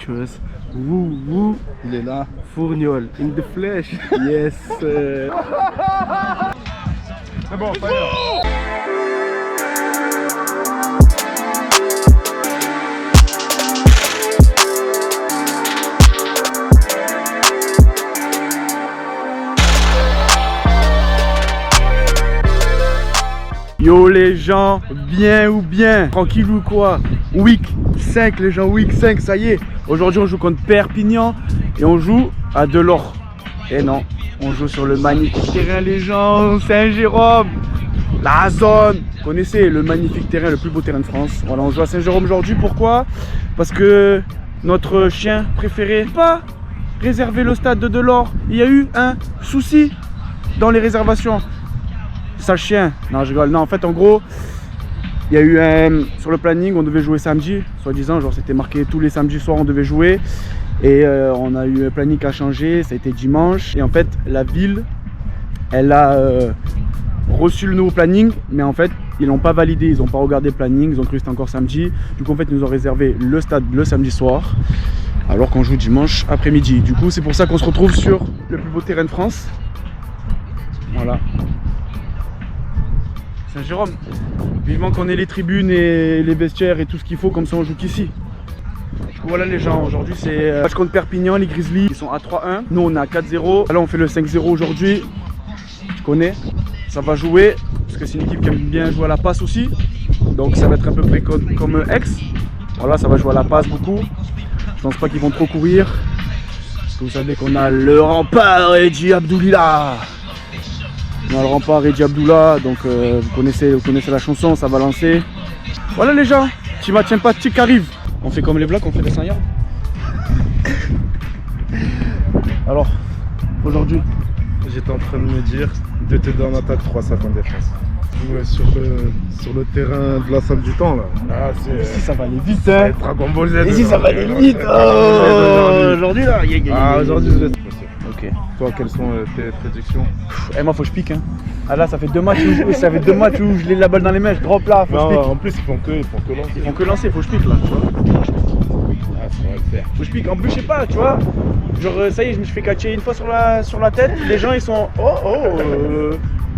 pictures. Woo woo. Il est là. Fourniol. In the flesh. Yes. C'est bon, fire. Yo les gens, bien ou bien, tranquille ou quoi? Week 5 les gens, week 5, ça y est. Aujourd'hui on joue contre Perpignan et on joue à Delors. Et non, on joue sur le magnifique terrain les gens, Saint-Jérôme. La zone, vous connaissez le magnifique terrain, le plus beau terrain de France. Voilà, on joue à Saint-Jérôme aujourd'hui, pourquoi? Parce que notre chien préféré n'a pas réservé le stade de Delors. Il y a eu un souci dans les réservations. Sale chien, non je rigole, non en fait en gros il y a eu sur le planning on devait jouer samedi, soi-disant genre c'était marqué tous les samedis soirs on devait jouer et on a eu un planning à changer, ça a été dimanche et en fait la ville elle a reçu le nouveau planning mais en fait ils l'ont pas validé, ils n'ont pas regardé le planning, ils ont cru que c'était encore samedi, du coup en fait ils nous ont réservé le stade le samedi soir alors qu'on joue dimanche après-midi, du coup c'est pour ça qu'on se retrouve sur le plus beau terrain de France, voilà. Saint-Jérôme, vivement qu'on ait les tribunes et les vestiaires et tout ce qu'il faut, comme ça on joue qu'ici. Du coup voilà les gens, aujourd'hui c'est match contre Perpignan, les Grizzlies, ils sont à 3-1, nous on est à 4-0. Là on fait le 5-0 aujourd'hui, tu connais, ça va jouer, parce que c'est une équipe qui aime bien jouer à la passe aussi. Donc ça va être à peu près comme Aix, voilà ça va jouer à la passe beaucoup. Je pense pas qu'ils vont trop courir, parce que vous savez qu'on a le rempart Redji Abdoulila. On a le rempart Redji Abdoullah, donc vous connaissez la chanson, ça va lancer. Voilà les gens, Tima Sympathique arrive. On fait comme les Blacks, on fait des 100 yards. Alors, aujourd'hui, J'étais en train de me dire 2 TD en attaque, 3 sacs en défense. Ouais, sur le terrain de la salle du temps là. Ah, ici ça va aller vite hein. Dragon Ball Z. Ici ça va aller vite. Aujourd'hui là, aujourd'hui je laisse. Ok. Toi, quelles sont tes prédictions? Et moi faut que je pique hein. Ah là ça fait 2 matchs où je l'ai la balle dans les mains, je drop là, faut que je pique. En plus ils font que lancer. Ils font que lancer, faut que je pique là, tu vois. Ah, ça va le faire. Faut que je pique, en plus je sais pas, tu vois. Genre ça y est, je me suis fait catcher une fois sur la tête, les gens ils sont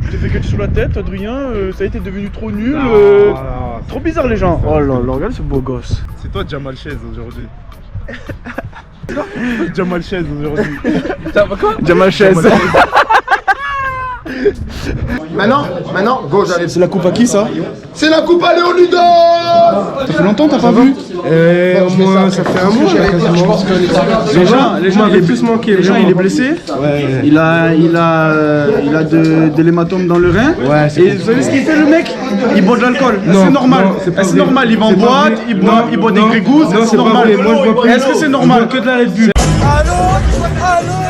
je t'ai fait catcher sur la tête, Adrien, ça y est, t'es devenu trop nul. Trop bizarre les gens. Oh là là, regarde ce beau gosse. C'est toi Jamal Chaise aujourd'hui. Jamal Chaise aujourd'hui. Quoi? Jamal Chaise. Maintenant, go, j'arrive. C'est la coupe à qui ça? C'est la coupe à Léonidas. Ça fait longtemps t'as pas vu? Moi ça fait un mois là quasiment. Je pense que les gens il est plus manqué. Les gens il est blessé. Ouais. Il a de l'hématome dans le rein. Ouais, et vous savez ce qu'il fait le mec? Il boit de l'alcool. C'est normal. C'est normal. Il va en boîte, il boit des grégouses. C'est normal. Est-ce que c'est normal? Que de la Red Bull. Allô,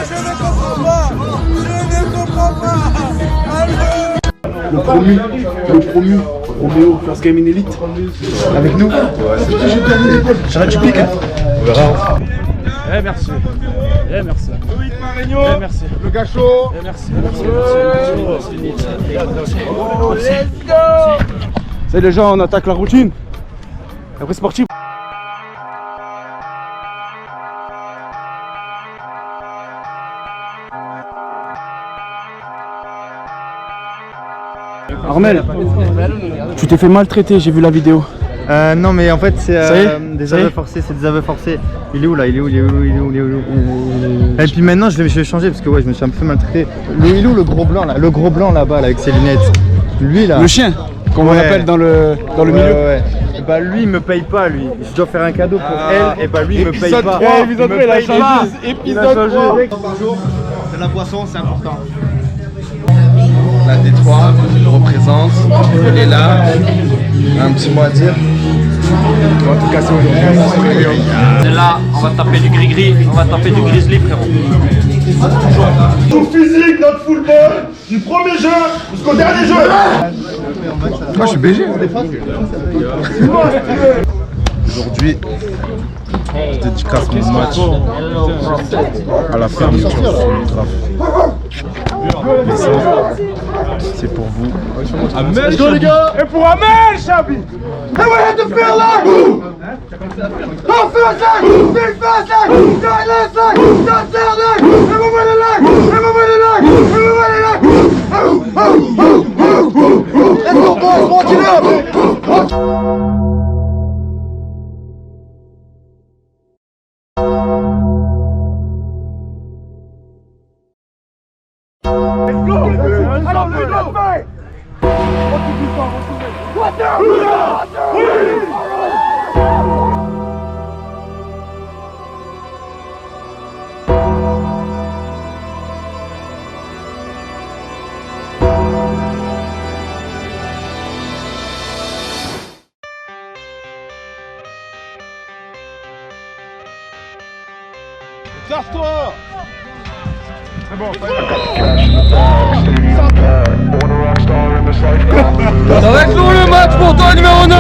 je ne comprends pas. Je ne comprends pas. Le promu, Roméo, First Game in Elite, avec nous. J'arrête, tu piques hein? On verra. Eh merci. Eh merci. Eh merci. Le gars chaud. Eh merci. Salut les gens, on attaque la routine. Après c'est parti. Armel, tu t'es fait maltraiter, j'ai vu la vidéo. Non mais en fait c'est Ça y est des aveux forcés, c'est des aveux forcés. Il est où là? Il est où? Et puis maintenant je vais changer parce que ouais je me suis un peu maltraité. Il est où le gros blanc là? Le gros blanc là-bas là, avec ses lunettes. Lui là. Le chien, qu'on appelle dans le milieu. Ouais. Et bah lui il me paye pas lui. Je dois faire un cadeau pour elle et bah lui il me paye pas. Épisode 3, il a changé. Épisode 3. Bonjour, c'est la boisson, c'est important. La Détroit représente, il est là, un petit mot à dire. On va tout casser aujourd'hui. C'est là, on va taper du gris-gris, on va taper du grizzly frérot. Tout physique, notre football, du premier jeu jusqu'au dernier jeu. Moi je suis BG. Aujourd'hui, je dédicace mon match à la fermeture sur le draft. Et ça, c'est pour vous. Let's go les gars. Et pour Amel, Chabi. Et voilà de faire là. On fait ça. Casse-toi! C'est bon, Ça va être long le match pour toi, numéro 9.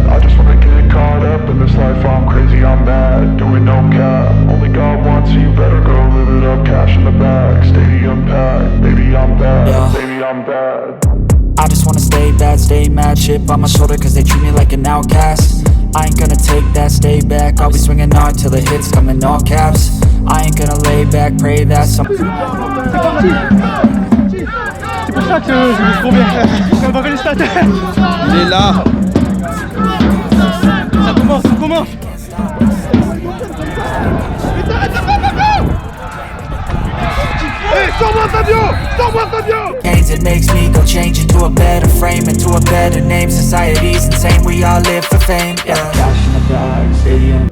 I just wanna get caught up in this life, I'm crazy, I'm mad, doing no cap. Only God wants you, better go live it up, cash in the bag, stadium packed, baby I'm bad, baby I'm bad. I just wanna stay bad, stay mad, chip on my shoulder cause they treat me like an outcast. I ain't gonna take that, stay back, I'll be swinging hard till the hits come in all caps. I ain't gonna lay back, pray that some... C'est pour ça que je me trop bien. On va les stats. Il est là. Ça commence, ça commence. Hey, sors-moi Fabio! Sors-moi Fabio! It makes me go change into a better frame, into a better name. Society's insane, we all live for fame. Yeah. Cash in the bag, stadium.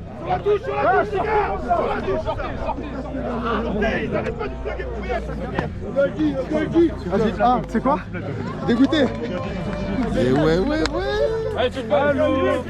Vas-y, ah, c'est quoi? Dégoûté. Et ouais. Allez, tu peux. Allô.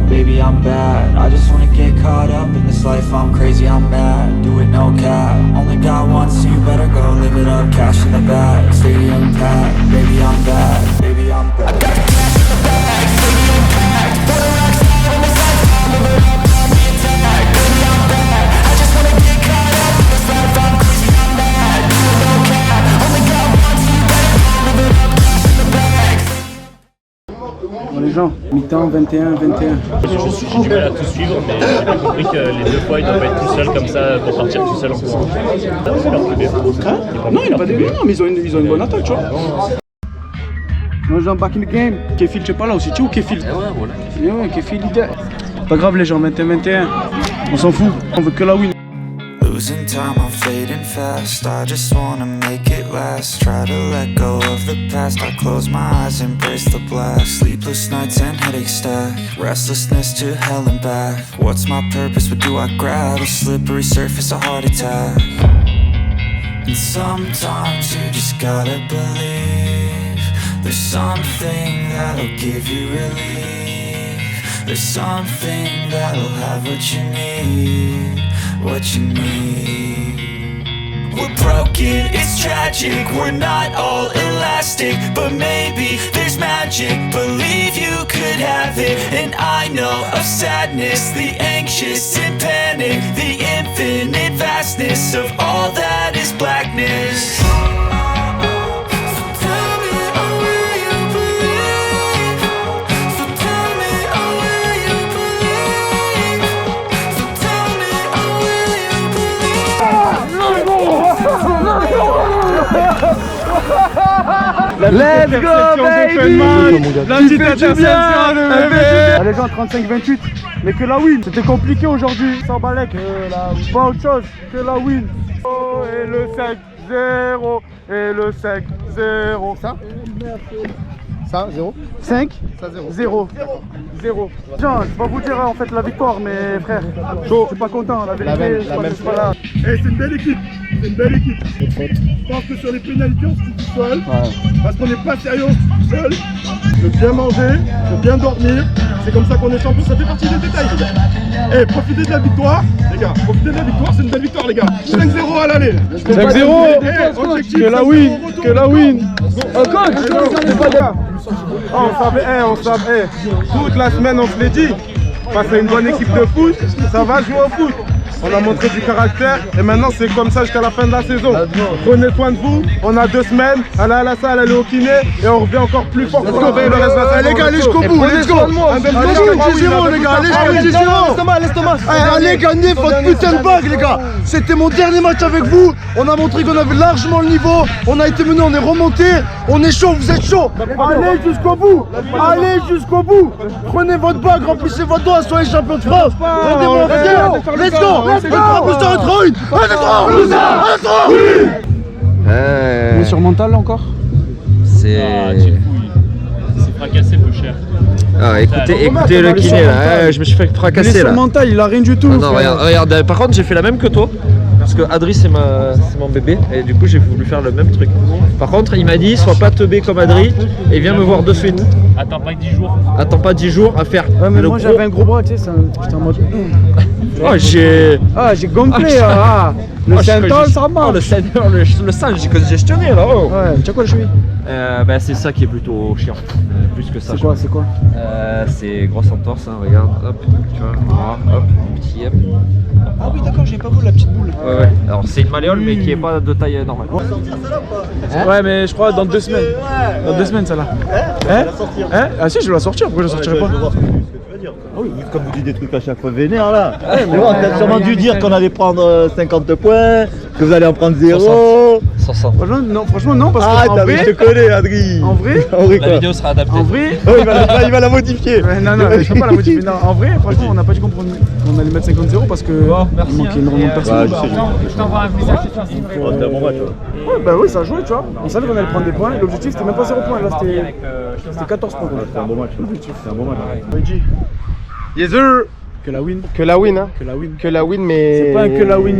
Baby, I'm bad. I just wanna get caught up in this life. I'm crazy, I'm mad. Do it no cap. Only got one, so you better go live it up. Cash in the bag, stadium packed. Baby, I'm bad. Baby, I'm bad. I got cash in the bag, stadium packed. Photo rocks on the side, live it up on the attack. Baby, I'm bad. I just wanna get caught up in this life. I'm crazy, I'm mad. Do it no cap. Only got one, so you better go live it up. Cash in the bag. Bon les gens, mi-temps 21-21. J'ai du mal à tout suivre, mais j'ai bien compris que les deux fois il doit pas être tout seul comme ça pour partir tout seul en courant. C'est leur PB. Non, il n'a pas de non, mais ils ont une bonne attaque, tu vois. Moi j'ai un back in the game. Kefil, tu es pas là aussi, tu es où Kefil? Ouais, Kefil leader. Pas grave les gens, 21-21. On s'en fout, on veut que la win. Losing time, I'm fading fast. I just wanna make it last. Try to let go of the past. I close my eyes, embrace the blast. Sleepless nights and headaches stack. Restlessness to hell and back. What's my purpose? What do I grab? A slippery surface, a heart attack. And sometimes you just gotta believe there's something that'll give you relief. There's something that'll have what you need. What you need. We're broken, it's tragic. We're not all elastic, but maybe there's magic. Believe you could have it. And I know of sadness, the anxious and panic, the infinite vastness of all that is blackness. Let's go baby. La petite interception de bébé. Allez gens, 35-28. mais que la win. C'était compliqué aujourd'hui, sans balèque. Pas autre chose que la win. Oh, et le 5-0, et le 5-0. Ça, 0 5 Ça, 0. 0. 0. Tiens, je vais pas vous dire en fait la victoire, mais frère, je suis pas content, la vérité, je suis pas là. Eh, c'est une belle équipe. C'est une belle équipe. Je pense que sur les pénalités, on se fout tout seul. Parce qu'on n'est pas sérieux, on se fout tout seul. Je veux bien manger, je veux bien dormir. C'est comme ça qu'on est champion. Ça fait partie des détails, les gars. Eh, profitez de la victoire, les gars. Profitez de la victoire, c'est une belle victoire, les gars. 5-0 à l'aller. 5-0, que la win, que la win. On savait, toute la semaine on se l'est dit, face à une bonne équipe de foot, ça va jouer au foot. On a montré du caractère et maintenant c'est comme ça jusqu'à la fin de la saison. Prenez soin de vous, on a 2 semaines, allez à la salle, allez au kiné et on revient encore plus fort pour sauver le reste de la saison. Les gars, allez jusqu'au bout, let's go. Allez, 10-0 les gars, allez, 10-0. Allez, gagnez votre putain de bague les gars. C'était mon dernier match avec vous. On a montré qu'on avait largement le niveau. On a été mené, on est remonté. On est chaud, vous êtes chaud. Allez jusqu'au bout. Allez jusqu'au bout. Prenez votre bague, remplissez votre doigt, soyez champion de France. Rendez-moi fier. Let's go. On est sur mental encore. C'est fracassé, peu cher. Ah, écoutez le kiné là, je me suis fait fracasser là. Il est sur mental, il a rien du tout. Ah non, regarde, par contre j'ai fait la même que toi. Parce que Adri c'est mon bébé et du coup j'ai voulu faire le même truc. Par contre il m'a dit sois pas teubé comme Adri et viens me voir de suite. Attends pas 10 jours. Attends pas 10 jours à faire. Ouais mais moi j'avais un gros bras, tu sais, j'étais en mode. Oh j'ai gonflé. Le Saint-Paul ça marche. Le sang j'ai congestionné là. Oh. Ouais, tu as quoi le cheville? Bah c'est ça qui est plutôt chiant. Plus que ça. C'est quoi? C'est grosse entorse, hein, regarde, hop, tu vois, voilà, hop, petit hop. Ah oui d'accord, j'ai pas vu la petite boule. Ouais. Alors c'est une malléole mais qui est pas de taille normale. Ouais mais je crois dans 2 semaines. Dans 2 semaines ça là. Ah si je vais la sortir, pourquoi je la sortirai pas? Ah oui, comme vous dites des trucs à chaque fois vénère là. Mais bon, t'as sûrement dû dire qu'on allait prendre 50 points, que vous allez en prendre 0. 60. Franchement non parce que en vrai, je te connais Adri. En vrai, La vidéo sera adaptée. En vrai, il va la modifier. non, je peux pas la modifier. Non, en vrai, franchement, on n'a pas dit qu'on allait mettre 50-0 parce que il manquait énormément de personnes. Je t'envoie un message. C'était un bon match. Ouais, bah oui, ça a joué, tu vois. On savait qu'on allait prendre des points. L'objectif c'était même pas 0 points, là c'était 14 points. C'était un bon match. C'était un bon match. Yes sir. Que la win. Que la win, hein. Que la win, mais. C'est pas un que la win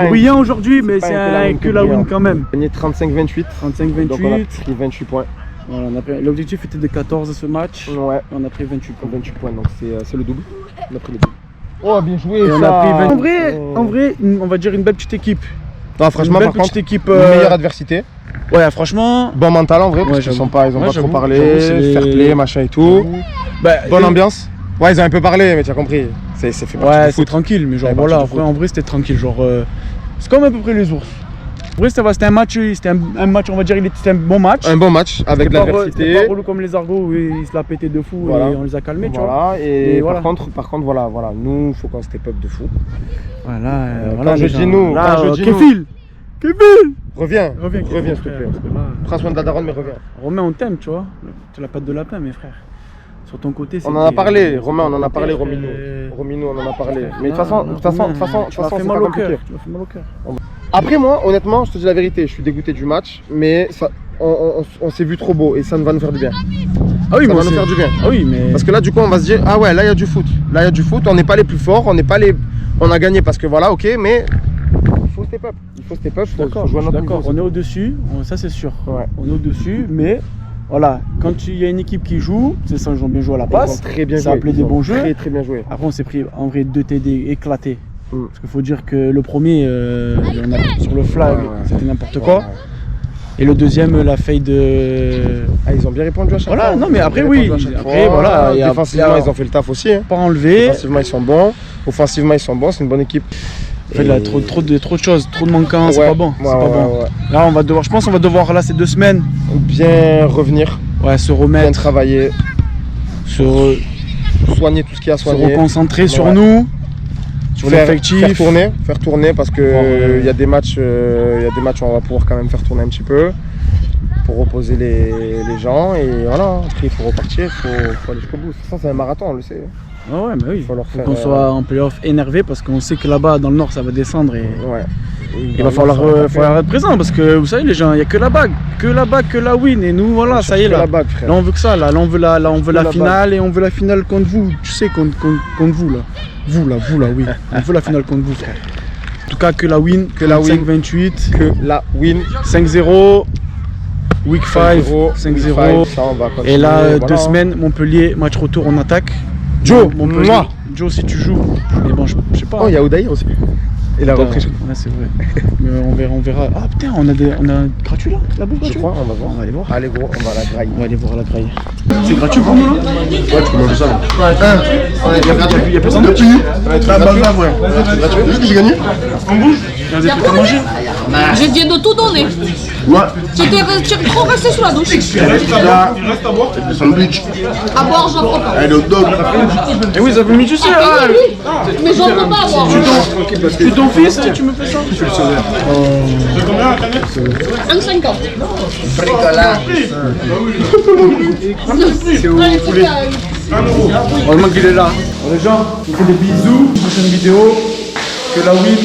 brillant aujourd'hui, mais c'est un que la win quand même. On a gagné 35-28. 35-28. Donc on a pris 28 points. Voilà, l'objectif était de 14 ce match. Ouais. On a pris 28 points. 28 points, donc c'est le double. On a pris le double. Oh, bien joué. Et on a pris 20. En vrai, on va dire une belle petite équipe. Non, franchement, une par contre, équipe, meilleure adversité. Ouais, franchement. Bon mental en vrai, parce qu'ils ont pas trop parlé, fair play, machin et tout. Bonne ambiance. Ouais, ils ont un peu parlé, mais tu as compris. C'est fait partie du foot. C'est tranquille, mais genre voilà, en vrai c'était tranquille. Genre, c'est comme à peu près les ours. En vrai, c'était un match, on va dire, c'était un bon match. Un bon match avec de l'adversité. C'était pas relou comme les Argos où ils se la pétaient de fou et on les a calmés, tu vois. Et voilà. Par contre, voilà, nous, il faut qu'on step up de fou. Voilà, quand je dis nous, Kevin reviens s'il te plaît. Prends soin de la daronne, mais reviens. Romain, on t'aime, tu vois. Tu l'as pas de lapin, mes frères. Sur ton côté, on en a parlé, Romain, on en a parlé, Romino, on en a parlé. Mais de toute façon, c'est pas compliqué. Après moi, honnêtement, je te dis la vérité, je suis dégoûté du match, mais ça, on s'est vu trop beau et ça va nous faire du bien. Ah oui, ça va nous faire du bien. Ah oui, mais parce que là, du coup, on va se dire, ah ouais, là il y a du foot. Là il y a du foot, on n'est pas les plus forts, on a gagné parce que voilà, ok, mais il faut step up. Il faut jouer à notre niveau. On est au-dessus, ça c'est sûr. Ouais. On est au-dessus, mais voilà, quand il y a une équipe qui joue, c'est ça, ils ont bien joué à la passe. Très bien ça a appelé des bons jeux. Très bien joué. Après, on s'est pris en vrai 2 TD éclatés. Parce qu'il faut dire que le premier, sur le flag, c'était n'importe quoi. Et le deuxième, la fade de. Ah, ils ont bien répondu à chaque fois. Voilà, non, mais après, oui. Après, voilà. Défensivement, ils ont fait le taf aussi. Pas enlevé. Défensivement, ils sont bons. Offensivement, ils sont bons. C'est une bonne équipe. En fait, là, trop de choses, trop de manquants, c'est pas bon. C'est pas bon. Là, je pense qu'on va devoir, là, ces 2 semaines, bien revenir. Ouais, se remettre. Bien travailler. Soigner tout ce qu'il y a à soigner. Se reconcentrer sur nous. Sur l'effectif. Faire tourner parce que il y a des matchs où on va pouvoir quand même faire tourner un petit peu pour reposer les gens et voilà. Après il faut repartir, il faut aller jusqu'au bout. De toute façon c'est un marathon, on le sait. Ah ouais, mais oui. Faut leur Faut faire, qu'on soit en playoff énervé parce qu'on sait que là-bas, dans le nord, ça va descendre et Ouais. il va falloir être présent parce que vous savez, les gens, il n'y a que la bague, que la win. Et nous, voilà, ça y est, là. La bague, frère. Là, on veut que ça, là on veut la la finale et on veut la finale contre vous. Tu sais, contre vous, là. Vous, là, oui. On veut la finale contre vous, frère. En tout cas, que la win, 5-28, Que la win. 5-0, week 5, 5-0. 5-0. Ça, on va continuer. Et là, Voilà. 2 semaines, Montpellier, match retour, on attaque. Joe, Montpellier. moi. Joe, si tu joues. Mais bon, je sais pas. Oh, il y a Oudaïr aussi. Et la reprise. Ouais, c'est vrai. Mais on verra. Ah putain, on a gratuit là, la bouffe Je gratuite. crois, on va voir. On va aller voir. Allez, gros, on va à la graille. On va aller voir la graille. C'est gratuit pour nous là? Ouais, tu peux manger ça. Il y a personne d'autre? C'est gratuit. Vu que j'ai gagné. Il y a des trucs à manger. J'ai dit de tout donner. Ouais. J'étais trop resté sous la douche. Là, le sandwich. À boire, j'en prends pas. Et le dog. Et oui, ça fait mis, tu sais. Ah, oui, mais j'en peux pas à boire. Je suis ton fils et tu me fais ça. 1,50. Allez, faut faire, Heureusement qu'il est là. Bon, les gens, on fait des bisous. Prochaine vidéo. Que la win.